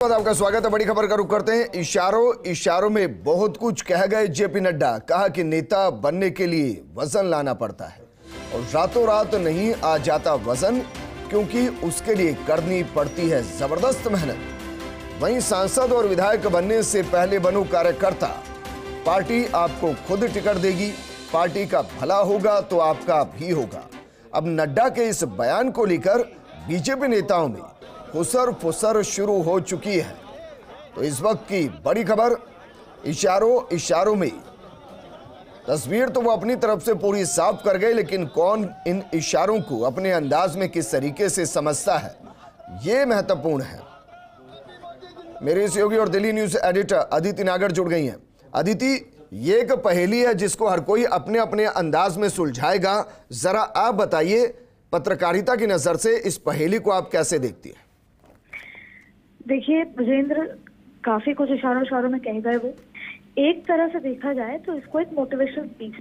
आपका स्वागत है। बड़ी खबर का रुख करते हैं। इशारों में बहुत कुछ कह गए जेपी नड्डा। कहा कि नेता बनने के लिए वजन लाना पड़ता है और रातों रात नहीं आ जाता वजन, क्योंकि उसके लिए करनी पड़ती है जबरदस्त मेहनत। वहीं सांसद और विधायक बनने से पहले बनो कार्यकर्ता। पार्टी आपको खुद टिकट देगी, पार्टी का भला होगा तो आपका भी होगा। अब नड्डा के इस बयान को लेकर बीजेपी नेताओं में खुसर फुसर शुरू हो चुकी है। तो इस वक्त की बड़ी खबर, इशारों में। तस्वीर तो वो अपनी तरफ से पूरी साफ कर गए, लेकिन कौन इन इशारों को अपने अंदाज में किस तरीके से समझता है, ये महत्वपूर्ण है। मेरे सहयोगी और दिल्ली न्यूज एडिटर अदिति नागर जुड़ गई हैं। अदिति, ये एक पहेली है जिसको हर कोई अपने अपने अंदाज में सुलझाएगा। जरा आप बताइए, पत्रकारिता की नजर से इस पहेली को आप कैसे देखती है? देखिए विजेंद्र, काफी कुछ इशारों में कह गए वो। एक तरह से देखा जाए तो इसको एक मोटिवेशनल स्पीच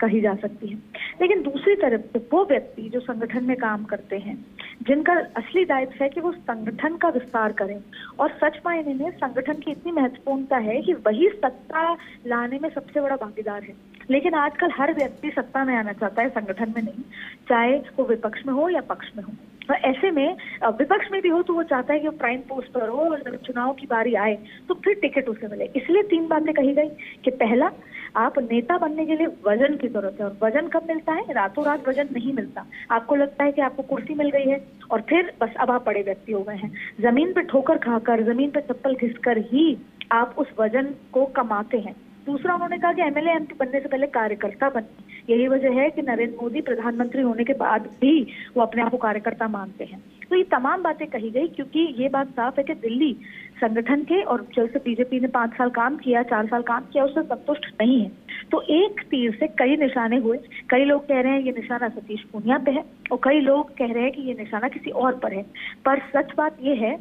कही जा सकती है, लेकिन दूसरी तरफ वो व्यक्ति जो संगठन में काम करते हैं, जिनका असली दायित्व है कि वो संगठन का विस्तार करें, और सच मायने में संगठन की इतनी महत्वपूर्णता है कि वही सत्ता लाने में सबसे बड़ा भागीदार है। लेकिन आजकल हर व्यक्ति सत्ता में आना चाहता है, संगठन में नहीं, चाहे वो विपक्ष में हो या पक्ष में हो। तो ऐसे में विपक्ष में भी हो तो वो चाहता है कि वो प्राइम पोस्ट पर हो, और जब चुनाव की बारी आए तो फिर टिकट उसे मिले। इसलिए 3 बातें कही गई कि पहला, आप नेता बनने के लिए वजन की जरूरत है, और वजन कब मिलता है? रातों रात वजन नहीं मिलता। आपको लगता है कि आपको कुर्सी मिल गई है और फिर बस अब आप बड़े व्यक्ति हो गए हैं। जमीन पे ठोकर खाकर, जमीन पे चप्पल घिसकर ही आप उस वजन को कमाते हैं। दूसरा, उन्होंने कहा कि एमएलए एमपी बनने से पहले कार्यकर्ता बने। यही वजह है कि नरेंद्र मोदी प्रधानमंत्री होने के बाद भी वो अपने आप को कार्यकर्ता मानते हैं। तो ये तमाम बातें कही गई, क्योंकि ये बात साफ है कि दिल्ली संगठन के, और जैसे बीजेपी ने 5 साल काम किया, 4 साल काम किया, उससे संतुष्ट नहीं है। तो एक तीर से कई निशाने हुए। कई लोग कह रहे हैं ये निशाना सतीश पूनिया पे है, और कई लोग कह रहे हैं कि ये निशाना किसी और पर है। पर सच बात ये है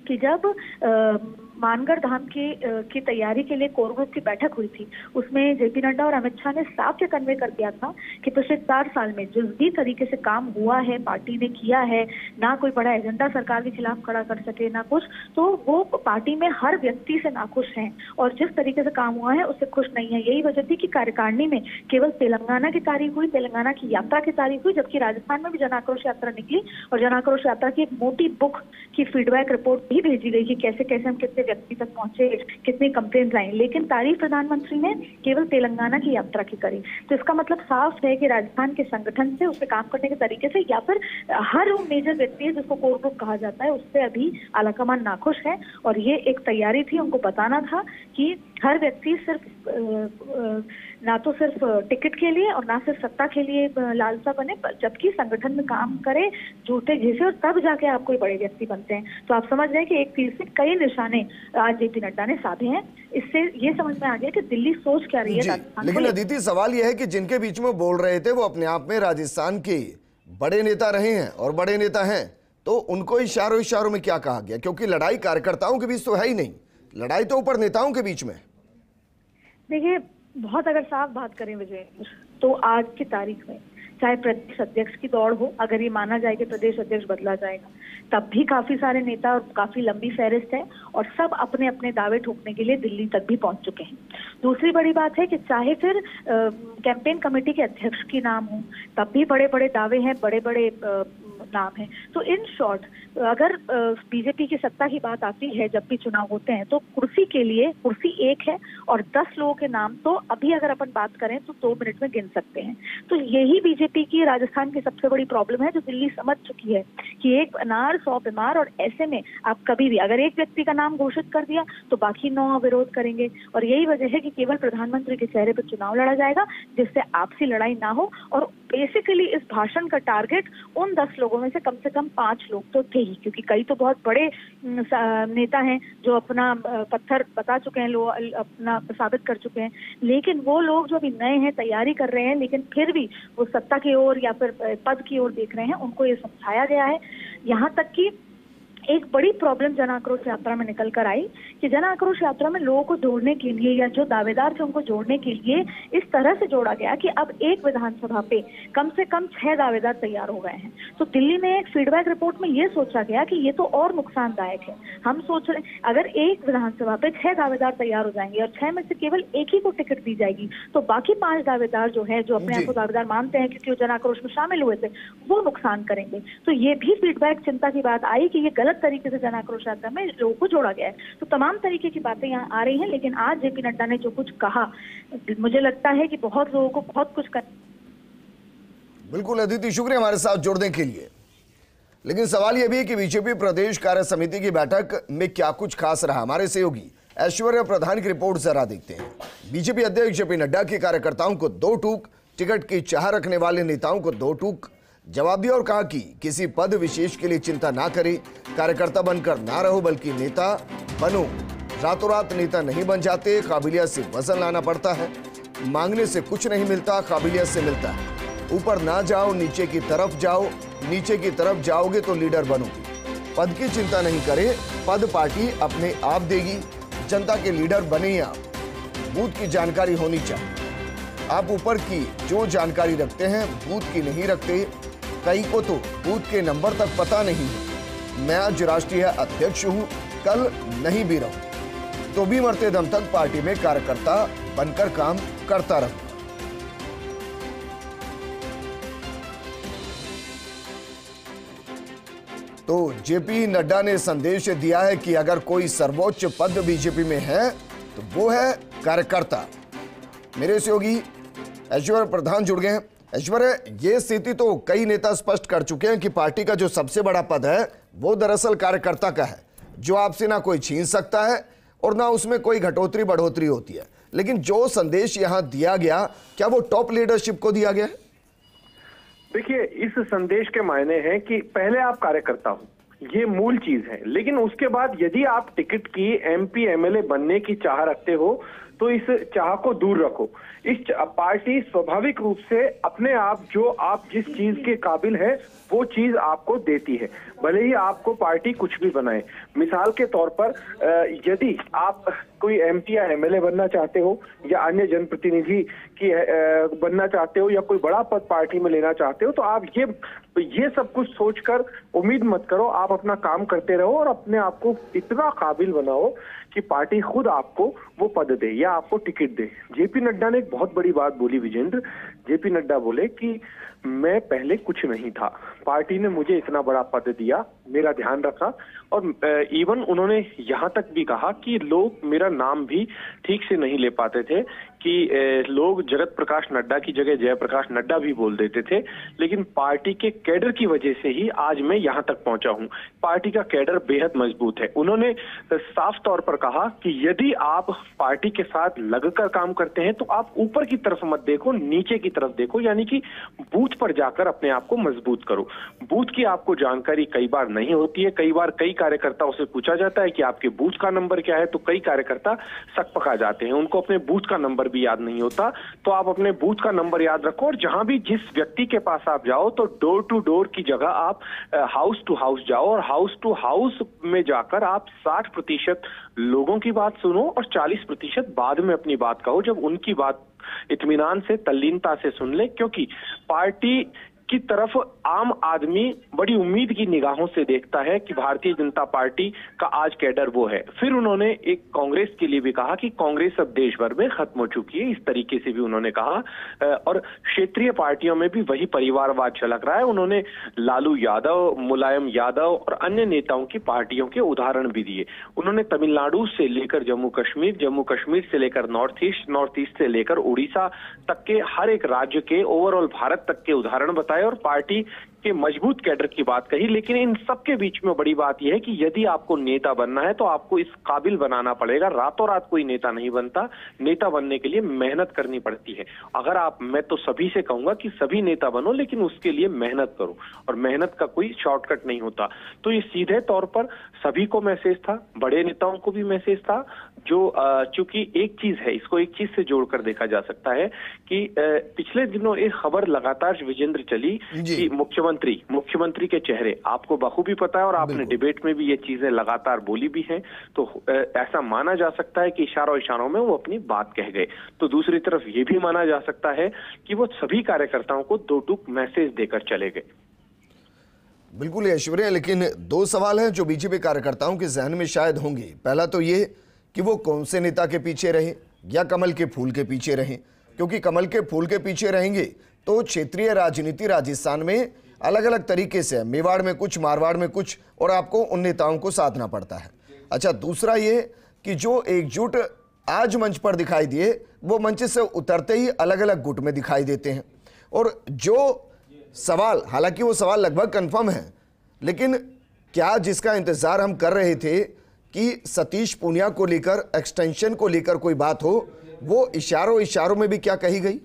कि जब मानगढ़ धाम की तैयारी के लिए कोर ग्रुप की बैठक हुई थी, उसमें जेपी नड्डा और अमित शाह ने साफ ये कन्वे कर दिया था कि पिछले 4 साल में जिस भी तरीके से काम हुआ है, पार्टी ने किया है, ना कोई बड़ा एजेंडा सरकार के खिलाफ खड़ा कर सके, ना कुछ, तो वो पार्टी में हर व्यक्ति से नाखुश हैं, और जिस तरीके से काम हुआ है उससे खुश नहीं है। यही वजह थी कि कार्यकारिणी में केवल तेलंगाना की तारीफ हुई, तेलंगाना की यात्रा की तारीफ हुई, जबकि राजस्थान में भी जन आक्रोश यात्रा निकली, और जन आक्रोश यात्रा की एक मोटी बुक की फीडबैक रिपोर्ट भी भेजी गई कि कैसे कैसे हम कितने व्यक्ति तक पहुंचे, कितनी कंप्लेंट आई। लेकिन तारीफ प्रधानमंत्री ने केवल तेलंगाना की यात्रा की करी। तो इसका मतलब साफ है कि राजस्थान के संगठन से, उससे काम करने के तरीके से, या फिर हर वो मेजर व्यक्ति है जिसको कोर ग्रुप कहा जाता है, उससे अभी आलाकमान नाखुश है। और ये एक तैयारी थी, उनको बताना था कि हर व्यक्ति सिर्फ ना तो सिर्फ टिकट के लिए और ना सिर्फ सत्ता के लिए लालसा बने, जबकि संगठन में काम करे, जूते घिसे, और तब जाके आप कोई बड़े व्यक्ति बनते हैं। तो आप समझ रहे हैं कि एक तीर से कई निशाने आज जेपी नड्डा ने साधे हैं। इससे ये समझ में आ गया कि दिल्ली सोच क्या रही है। लेकिन अदिति, सवाल यह है कि जिनके बीच में बोल रहे थे वो अपने आप में राजस्थान के बड़े नेता रहे हैं और बड़े नेता हैं, तो उनको इशारों में क्या कहा गया? क्योंकि लड़ाई कार्यकर्ताओं के बीच तो है ही नहीं, लड़ाई तो ऊपर नेताओं के बीच में। देखिए, बहुत अगर साफ बात करें विजय, तो आज की तारीख में चाहे प्रदेश अध्यक्ष की दौड़ हो, अगर ये माना जाए कि प्रदेश अध्यक्ष बदला जाएगा, तब भी काफी सारे नेता और काफी लंबी फहरिस्त है, और सब अपने अपने दावे ठोकने के लिए दिल्ली तक भी पहुंच चुके हैं। दूसरी बड़ी बात है कि चाहे फिर कैंपेन कमेटी के अध्यक्ष की नाम हो, तब भी बड़े बड़े दावे हैं, बड़े बड़े नाम है। तो इन शॉर्ट, अगर बीजेपी की सत्ता की बात आती है, जब भी चुनाव होते हैं, तो कुर्सी के लिए कुर्सी एक है, और 10 लोगों के नाम तो अभी अगर अपन बात करें तो 2 मिनट में गिन सकते हैं। तो यही बीजेपी की राजस्थान की सबसे बड़ी प्रॉब्लम है, जो दिल्ली समझ चुकी है कि एक अनार 100 बीमार, और ऐसे में आप कभी भी अगर एक व्यक्ति का नाम घोषित कर दिया तो बाकी 9 विरोध करेंगे। और यही वजह है कि केवल प्रधानमंत्री के चेहरे पर चुनाव लड़ा जाएगा, जिससे आपसी लड़ाई ना हो। और बेसिकली इस भाषण का टारगेट उन 10 लोगों में से कम 5 लोग तो थे ही, क्योंकि कई तो बहुत बड़े नेता हैं जो अपना पत्थर बता चुके हैं, लोग अपना साबित कर चुके हैं। लेकिन वो लोग जो अभी नए हैं, तैयारी कर रहे हैं, लेकिन फिर भी वो सत्ता की ओर या फिर पद की ओर देख रहे हैं, उनको ये समझाया गया है। यहाँ तक कि एक बड़ी प्रॉब्लम जन आक्रोश यात्रा में निकल कर आई कि जन आक्रोश यात्रा में लोगों को जोड़ने के लिए या जो दावेदार थे उनको जोड़ने के लिए इस तरह से जोड़ा गया कि अब एक विधानसभा पे कम से कम 6 दावेदार तैयार हो गए हैं। तो दिल्ली में एक फीडबैक रिपोर्ट में ये सोचा गया कि ये तो और नुकसानदायक है। हम सोच रहे अगर एक विधानसभा पे 6 दावेदार तैयार हो जाएंगे और 6 में से केवल एक ही को टिकट दी जाएगी तो बाकी 5 दावेदार जो है जो अपने आप को दावेदार मानते हैं क्योंकि वो जन आक्रोश में शामिल हुए थे वो नुकसान करेंगे। तो ये भी फीडबैक चिंता की बात आई कि ये गलत तरीके से जन आक्रोश यात्रा में लोगों को जोड़ा गया है। तो तमाम तरीके की बातें यहाँ आ रही हैं, लेकिन आज जेपी नड्डा ने जो कुछ कहा मुझे लगता है कि बहुत लोगों को बहुत कुछ कर। बिल्कुल अदिति, शुक्रिया हमारे साथ जुड़ने के लिए। लेकिन सवाल यह भी है कि बीजेपी प्रदेश कार्य समिति की बैठक में क्या कुछ खास रहा। हमारे सहयोगी ऐश्वर्या प्रधान की रिपोर्ट जरा देखते हैं। बीजेपी अध्यक्ष जेपी नड्डा के कार्यकर्ताओं को 2 टूक, टिकट की चाह रखने वाले नेताओं को 2 टूक जवाब दिया और कहा कि किसी पद विशेष के लिए चिंता ना करें, कार्यकर्ता बनकर ना रहो बल्कि नेता बनो। रातों रात नेता नहीं बन जाते, काबिलियत से वजन लाना पड़ता है। मांगने से कुछ नहीं मिलता, काबिलियत से मिलता है। ऊपर ना जाओ, नीचे की तरफ जाओ, नीचे की तरफ जाओगे तो लीडर बनोगे। पद की चिंता नहीं करें, पद पार्टी अपने आप देगी। जनता के लीडर बने आप, बूथ की जानकारी होनी चाहिए। आप ऊपर की जो जानकारी रखते हैं बूथ की नहीं रखते। कई को तो बूथ के नंबर तक पता नहीं है। मैं आज राष्ट्रीय अध्यक्ष हूं, कल नहीं भी रहूं तो भी मरते दम तक पार्टी में कार्यकर्ता बनकर काम करता रहूं। तो जेपी नड्डा ने संदेश दिया है कि अगर कोई सर्वोच्च पद बीजेपी में है तो वो है कार्यकर्ता। मेरे सहयोगी ऐश्वर्या प्रधान जुड़ गए हैं। ऐश्वर्या, ये स्थिति तो कई नेता स्पष्ट कर चुके हैं कि पार्टी का जो सबसे बड़ा पद है वो दरअसल कार्यकर्ता का है, जो आपसे ना कोई छीन सकता है और ना उसमें कोई घटोतरी बढ़ोतरी होती है। लेकिन जो संदेश यहां दिया गया, क्या वो टॉप लीडरशिप को दिया गया है? देखिए, इस संदेश के मायने हैं कि पहले आप कार्यकर्ता हो, ये मूल चीज है, लेकिन उसके बाद यदि आप टिकट की एमपी एमएलए बनने की चाह रखते हो तो इस चाह को दूर रखो। इस पार्टी स्वाभाविक रूप से अपने आप जो आप जिस चीज के काबिल है वो चीज आपको देती है, भले ही आपको पार्टी कुछ भी बनाए। मिसाल के तौर पर यदि आप कोई एमपी या एमएलए बनना चाहते हो या अन्य जनप्रतिनिधि की बनना चाहते हो या कोई बड़ा पद पार्टी में लेना चाहते हो तो आप ये सब कुछ सोचकर उम्मीद मत करो। आप अपना काम करते रहो और अपने आप को इतना काबिल बनाओ कि पार्टी खुद आपको वो पद दे या आपको टिकट दे। जेपी नड्डा ने एक बहुत बड़ी बात बोली विजेंद्र। जेपी नड्डा बोले कि मैं पहले कुछ नहीं था, पार्टी ने मुझे इतना बड़ा पद दिया, मेरा ध्यान रखा और इवन उन्होंने यहाँ तक भी कहा कि लोग मेरा नाम भी ठीक से नहीं ले पाते थे, कि लोग जगत प्रकाश नड्डा की जगह जयप्रकाश नड्डा भी बोल देते थे, लेकिन पार्टी के कैडर की वजह से ही आज मैं यहाँ तक पहुंचा हूँ। पार्टी का कैडर बेहद मजबूत है। उन्होंने साफ तौर पर कहा कि यदि आप पार्टी के साथ लगकर काम करते हैं तो आप ऊपर की तरफ मत देखो, नीचे की तरफ देखो, यानी कि बूथ पर जाकर अपने आप को मजबूत करो। बूथ की आपको जानकारी कई बार नहीं होती है। कई बार कई कार्यकर्ताओं से पूछा जाता है कि आपके बूथ का नंबर क्या है, तो कई कार्यकर्ता सकपका जाते हैं, उनको अपने बूथ का नंबर भी याद नहीं होता। तो आप अपने बूथ का नंबर याद रखो और जहां भी जिस व्यक्ति के पास आप जाओ तो डोर टू डोर की जगह आप हाउस टू हाउस जाओ और हाउस टू हाउस में जाकर आप 60% लोगों की बात सुनो और 40% बाद में अपनी बात कहो, जब उनकी बात इत्मीनान से तल्लीनता से सुन ले, क्योंकि पार्टी की तरफ आम आदमी बड़ी उम्मीद की निगाहों से देखता है कि भारतीय जनता पार्टी का आज कैडर वो है। फिर उन्होंने एक कांग्रेस के लिए भी कहा कि कांग्रेस अब देश भर में खत्म हो चुकी है, इस तरीके से भी उन्होंने कहा। और क्षेत्रीय पार्टियों में भी वही परिवारवाद झलक रहा है। उन्होंने लालू यादव, मुलायम यादव और अन्य नेताओं की पार्टियों के उदाहरण भी दिए। उन्होंने तमिलनाडु से लेकर जम्मू कश्मीर से लेकर नॉर्थ ईस्ट से लेकर उड़ीसा तक के हर एक राज्य के, ओवरऑल भारत तक के उदाहरण बताए और पार्टी के मजबूत कैडर की बात कही। लेकिन इन सबके बीच में बड़ी बात यह है कि यदि आपको नेता बनना है तो आपको इस काबिल बनाना पड़ेगा। रातों रात कोई नेता नहीं बनता, नेता बनने के लिए मेहनत करनी पड़ती है। अगर मैं तो सभी से कहूंगा कि सभी नेता बनो, लेकिन उसके लिए मेहनत करो और मेहनत का कोई शॉर्टकट नहीं होता। तो ये सीधे तौर पर सभी को मैसेज था, बड़े नेताओं को भी मैसेज था, जो चूंकि एक चीज है, इसको एक चीज से जोड़कर देखा जा सकता है कि पिछले दिनों एक खबर लगातार विजेंद्र चली कि मुख्यमंत्री के चेहरे, आपको बखूबी पता है और आपने डिबेट में भी ये चीजें लगातार बोली भी हैं, तो ऐसा माना जा सकता है कि इशारों में वो अपनी बात कह गए। तो दूसरी तरफ ये भी माना जा सकता है कि वो सभी कार्यकर्ताओं को दो टूक मैसेज देकर चले गए। बिल्कुल ऐश्वर्या, लेकिन दो सवाल हैं जो बीजेपी कार्यकर्ताओं के जहन में शायद होंगे। पहला तो ये कि वो कौन से नेता के पीछे रहे या कमल के फूल के पीछे रहें, क्योंकि कमल के फूल के पीछे रहेंगे तो क्षेत्रीय राजनीति राजस्थान में अलग अलग तरीके से है, मेवाड़ में कुछ, मारवाड़ में कुछ, और आपको उन नेताओं को साधना पड़ता है। अच्छा, दूसरा ये कि जो एकजुट आज मंच पर दिखाई दिए वो मंच से उतरते ही अलग अलग गुट में दिखाई देते हैं। और जो सवाल, हालांकि वो सवाल लगभग कंफर्म है, लेकिन क्या जिसका इंतजार हम कर रहे थे कि सतीश पूनिया को लेकर, एक्सटेंशन को लेकर कोई बात हो, वो इशारों में भी क्या कही गई?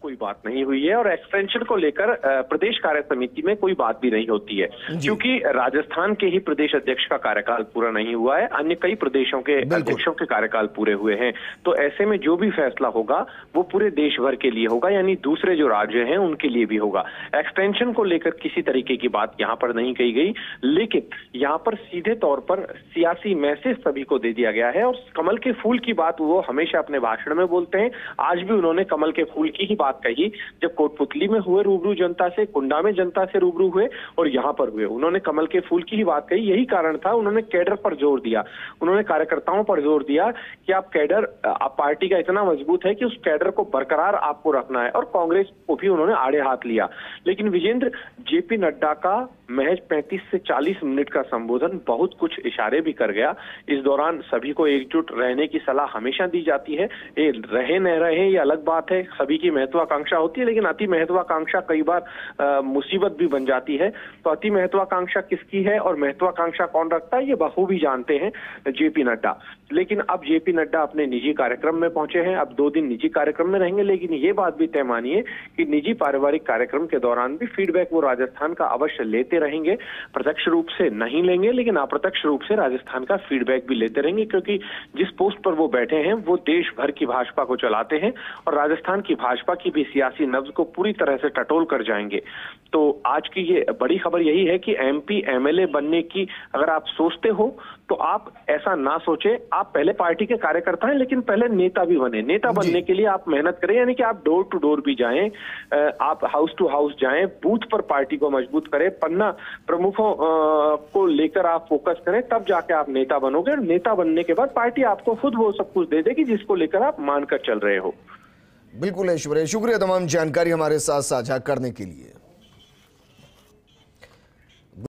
कोई बात नहीं हुई है और एक्सटेंशन को लेकर प्रदेश कार्य समिति में कोई बात भी नहीं होती है, क्योंकि राजस्थान के ही प्रदेश अध्यक्ष का कार्यकाल पूरा नहीं हुआ है, अन्य कई प्रदेशों के अध्यक्षों के कार्यकाल पूरे हुए हैं। तो ऐसे में जो भी फैसला होगा वो पूरे देश भर के लिए होगा, यानी दूसरे जो राज्य हैं उनके लिए भी होगा। एक्सटेंशन को लेकर किसी तरीके की बात यहाँ पर नहीं कही गई, लेकिन यहाँ पर सीधे तौर पर सियासी मैसेज सभी को दे दिया गया है। और कमल के फूल की बात वो हमेशा अपने भाषण में बोलते हैं, आज भी उन्होंने कमल के फूल की ही बात कही जब कोटपुतली में हुए रूबरू जनता से, कुंडा में जनता से रूबरू हुए और यहां पर हुए, उन्होंने कमल के फूल की ही बात कही। यही कारण था, उन्होंने कैडर पर जोर दिया, उन्होंने कार्यकर्ताओं पर जोर दिया कि आप कैडर, आप पार्टी का इतना मजबूत है कि उस कैडर को बरकरार आपको रखना है। और कांग्रेस को भी उन्होंने आड़े हाथ लिया। लेकिन विजेंद्र, जेपी नड्डा का महज 35 से 40 मिनट का संबोधन बहुत कुछ इशारे भी कर गया। इस दौरान सभी को एकजुट रहने की सलाह हमेशा दी जाती है, ये रहे न रहे ये अलग बात है, सभी की महत्वाकांक्षा होती है, लेकिन अति महत्वाकांक्षा कई बार मुसीबत भी बन जाती है। तो अति महत्वाकांक्षा किसकी है और महत्वाकांक्षा कौन रखता है, ये बखूबी जानते हैं जेपी नड्डा। लेकिन अब जेपी नड्डा अपने निजी कार्यक्रम में पहुंचे हैं, अब 2 दिन निजी कार्यक्रम में रहेंगे, लेकिन ये बात भी तय मानिए कि निजी पारिवारिक कार्यक्रम के दौरान भी फीडबैक वो राजस्थान का अवश्य लेते रहेंगे। प्रत्यक्ष रूप से नहीं लेंगे, लेकिन अप्रत्यक्ष रूप से राजस्थान का फीडबैक भी लेते रहेंगे, क्योंकि जिस पोस्ट पर वो बैठे हैं वो देश भर की भाजपा को चलाते हैं और राजस्थान की भाजपा की भी सियासी नब्ज को पूरी तरह से टटोल कर जाएंगे। तो आज की ये बड़ी खबर यही है कि एमपी एमएलए बनने की अगर आप सोचते हो तो आप ऐसा ना सोचे, आप पहले पार्टी के कार्यकर्ता हैं, लेकिन पहले नेता भी बने। नेता बनने के लिए आप मेहनत करें, यानी कि आप डोर टू डोर भी जाएं, आप हाउस टू हाउस जाएं, बूथ पर पार्टी को मजबूत करें, पन्ना प्रमुखों को लेकर आप फोकस करें, तब जाके आप नेता बनोगे। और नेता बनने के बाद पार्टी आपको खुद वो सब कुछ दे देगी जिसको लेकर आप मानकर चल रहे हो। बिल्कुल ऐश्वर्या, शुक्रिया तमाम जानकारी हमारे साथ साझा करने के लिए।